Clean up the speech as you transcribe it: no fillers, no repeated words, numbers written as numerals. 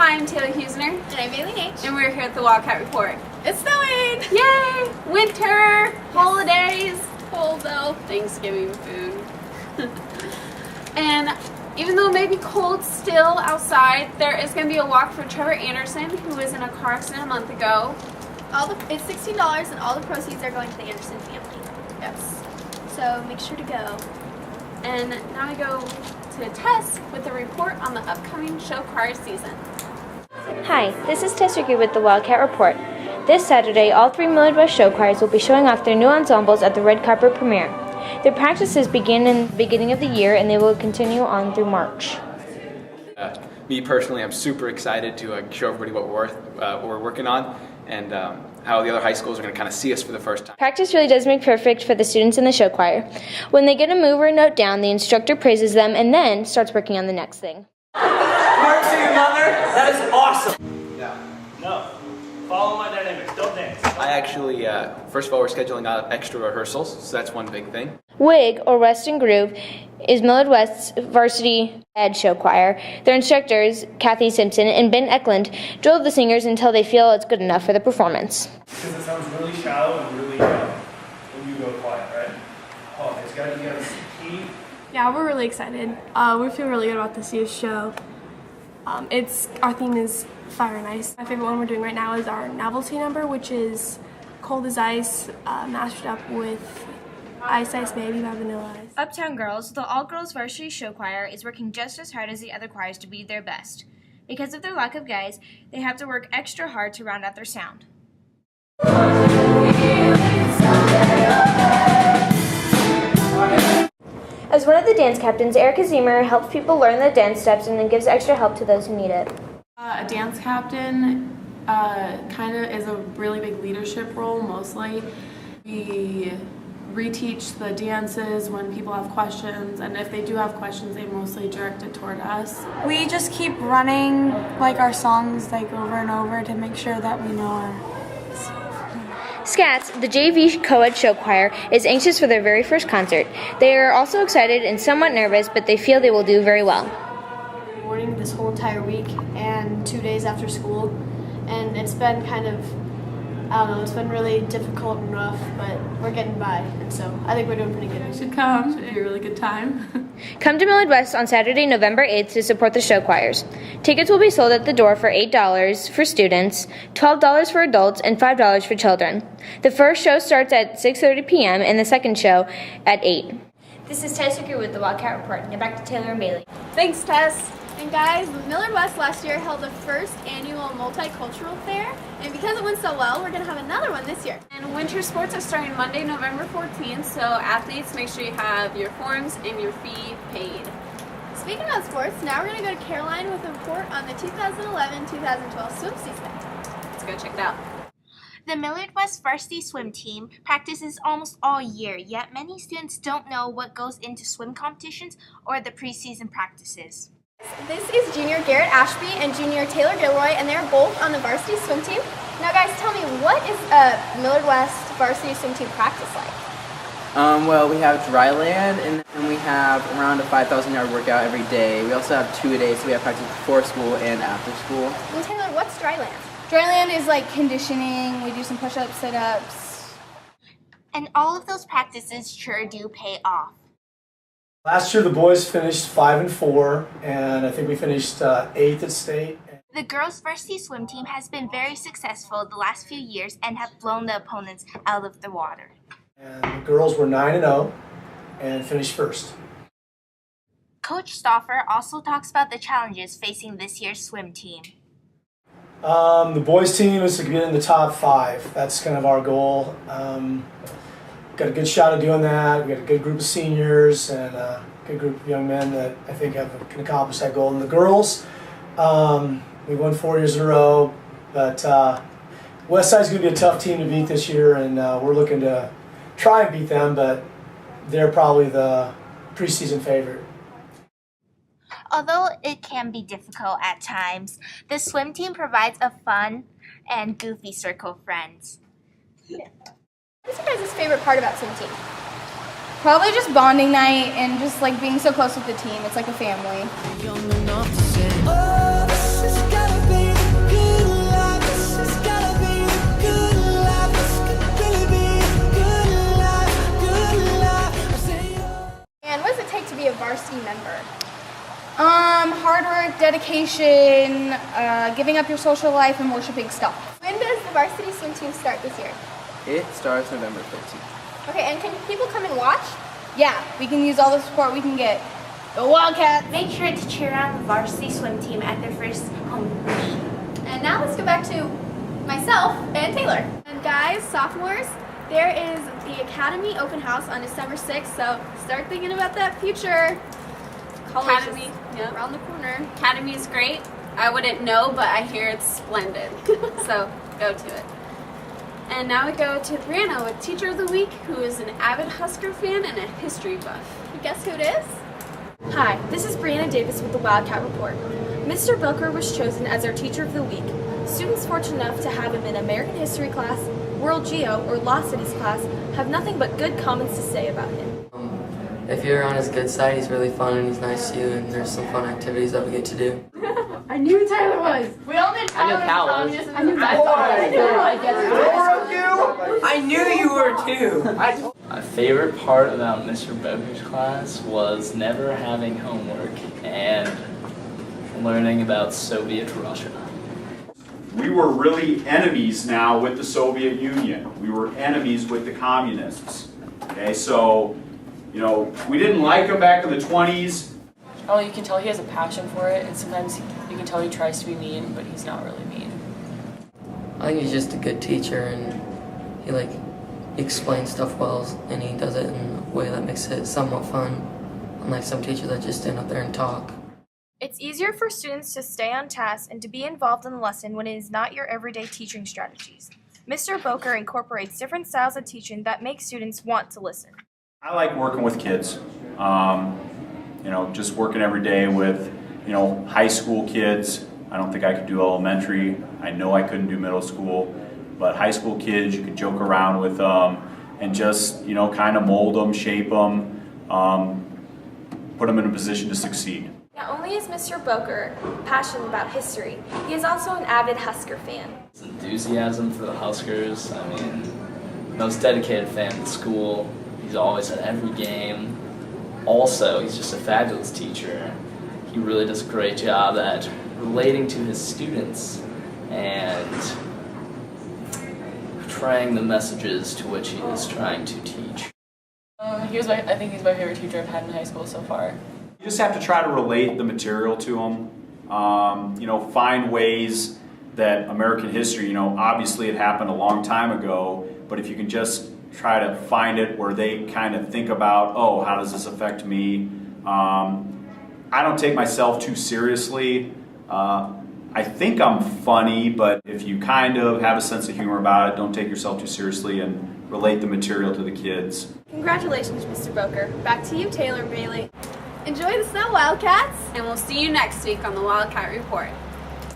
Hi, I'm Taylor Heussner. And I'm Netsch. And we're here at the Wildcat Report. It's snowing! Yay! Winter, holidays, cold though, Thanksgiving food. And even though it may be cold still outside, there is going to be a walk for Trevor Anderson, who was in a car accident a month ago. It's $16 and all the proceeds are going to the Anderson family. Yes. So make sure to go. And now we go to Tess with a report on the upcoming show choir season. Hi, this is Tess Riecke with the Wildcat Report. This Saturday, all 3 Millard West show choirs will be showing off their new ensembles at the red carpet premiere. Their practices begin in the beginning of the year and they will continue on through March. Me personally, I'm super excited to show everybody what we're working on and how the other high schools are going to kind of see us for the first time. Practice really does make perfect for the students in the show choir. When they get a move or a note down, the instructor praises them and then starts working on the next thing. Mark to your mother, that is awesome. No, follow my dynamics, don't dance. I actually, first of all, we're scheduling out extra rehearsals, so that's one big thing. WIG, or Rest and Groove, is Millard West's varsity ed show choir. Their instructors, Kathy Simpson and Ben Eklund, drilled the singers until they feel it's good enough for the performance. Because it sounds really shallow and really when you go quiet, right? Oh, it's got to be key. Yeah, we're really excited. We feel really good about this year's show. Our theme is Fire and Ice. My favorite one we're doing right now is our novelty number, which is Cold as Ice, mashed up with Ice Ice Baby by Vanilla Ice. Uptown Girls, the all-girls varsity show choir, is working just as hard as the other choirs to be their best. Because of their lack of guys, they have to work extra hard to round out their sound. As one of the dance captains, Erica Zemer helps people learn the dance steps and then gives extra help to those who need it. A dance captain kind of is a really big leadership role, mostly. We reteach the dances when people have questions, and if they do have questions, they mostly direct it toward us. We just keep running our songs over and over to make sure that we know our... Scats, the JV co-ed show choir, is anxious for their very first concert. They are also excited and somewhat nervous, but they feel they will do very well. Morning this whole entire week and 2 days after school, and it's been it's been really difficult and rough, but we're getting by, and so I think we're doing pretty good. You should come, should be a really good time. Come to Millard West on Saturday, November 8th to support the show choirs. Tickets will be sold at the door for $8 for students, $12 for adults, and $5 for children. The first show starts at 6:30 p.m. and the second show at 8. This is Tess Riecke with the Wildcat Report. Now back to Taylor and Bailey. Thanks, Tess. And guys, Millard West last year held the first annual multicultural fair, and because it went so well, we're going to have another one this year. And winter sports are starting Monday, November 14th, so athletes, make sure you have your forms and your fee paid. Speaking of sports, now we're going to go to Caroline with a report on the 2011-2012 swim season. Let's go check it out. The Millard West varsity swim team practices almost all year, yet many students don't know what goes into swim competitions or the preseason practices. This is junior Garrett Ashby and junior Taylor Gilroy, and they're both on the varsity swim team. Now guys, tell me, what is a Millard West varsity swim team practice like? Well, we have dry land, and we have around a 5,000-yard workout every day. We also have 2 a day, so we have practice before school and after school. And Taylor, what's dry land? Dry land is conditioning. We do some push-ups, sit-ups. And all of those practices sure do pay off. Last year the boys finished 5-4, and I think we finished 8th at state. The girls' varsity swim team has been very successful the last few years and have blown the opponents out of the water. And the girls were 9-0 and finished first. Coach Stauffer also talks about the challenges facing this year's swim team. The boys team is to get in the top 5. That's kind of our goal. Got a good shot at doing that. We got a good group of seniors and a good group of young men that I think can accomplish that goal. And the girls, we won 4 years in a row, but Westside's going to be a tough team to beat this year, and we're looking to try and beat them, but they're probably the preseason favorite. Although it can be difficult at times, the swim team provides a fun and goofy circle of friends. Yeah. What's your guys' favorite part about swim team? Probably just bonding night and just being so close with the team. It's like a family. Young enough to say, oh, this has gotta be dedication, giving up your social life, and worshiping stuff. When does the varsity swim team start this year? It starts November 15th. Okay, and can people come and watch? Yeah, we can use all the support we can get. Go Wildcats! Make sure to cheer on the varsity swim team at their first home meet. And now let's go back to myself and Taylor. And guys, sophomores, there is the Academy Open House on December 6th, so start thinking about that future. College Academy, is around the corner. Academy is great. I wouldn't know, but I hear it's splendid. So go to it. And now we go to Brianna with Teacher of the Week, who is an avid Husker fan and a history buff. You guess who it is? Hi, this is Brianna Davis with the Wildcat Report. Mr. Bowker was chosen as our Teacher of the Week. Students fortunate enough to have him in American History class, World Geo, or Lost Cities class have nothing but good comments to say about him. If you're on his good side, he's really fun and he's nice to you, and there's some fun activities that we get to do. I knew who Tyler was. We all knew Tyler. I knew Cal was. I knew I knew you were too. My favorite part about Mr. Bowker's class was never having homework and learning about Soviet Russia. We were really enemies now with the Soviet Union. We were enemies with the communists. Okay, so, you know, we didn't like them back in the 20s. Oh, you can tell he has a passion for it, and sometimes you can tell he tries to be mean, but he's not really mean. I think he's just a good teacher, and he explains stuff well, and he does it in a way that makes it somewhat fun, unlike some teachers that just stand up there and talk. It's easier for students to stay on task and to be involved in the lesson when it is not your everyday teaching strategies. Mr. Bowker incorporates different styles of teaching that make students want to listen. I like working with kids. You know, just working every day with, you know, high school kids. I don't think I could do elementary. I know I couldn't do middle school. But high school kids, you could joke around with them and just, you know, kind of mold them, shape them, put them in a position to succeed. Not only is Mr. Bowker passionate about history, he is also an avid Husker fan. His enthusiasm for the Huskers, I mean, most dedicated fan in school. He's always at every game. Also, he's just a fabulous teacher. He really does a great job at relating to his students and portraying the messages to which he is trying to teach. I think he's my favorite teacher I've had in high school so far. You just have to try to relate the material to them. You know, find ways that American history, you know, obviously it happened a long time ago, but if you can just try to find it where they kind of think about, oh, how does this affect me? I don't take myself too seriously. I think I'm funny, but if you kind of have a sense of humor about it, don't take yourself too seriously and relate the material to the kids. Congratulations, Mr. Bowker. Back to you, Taylor Bailey. Enjoy the snow, Wildcats! And we'll see you next week on the Wildcat Report.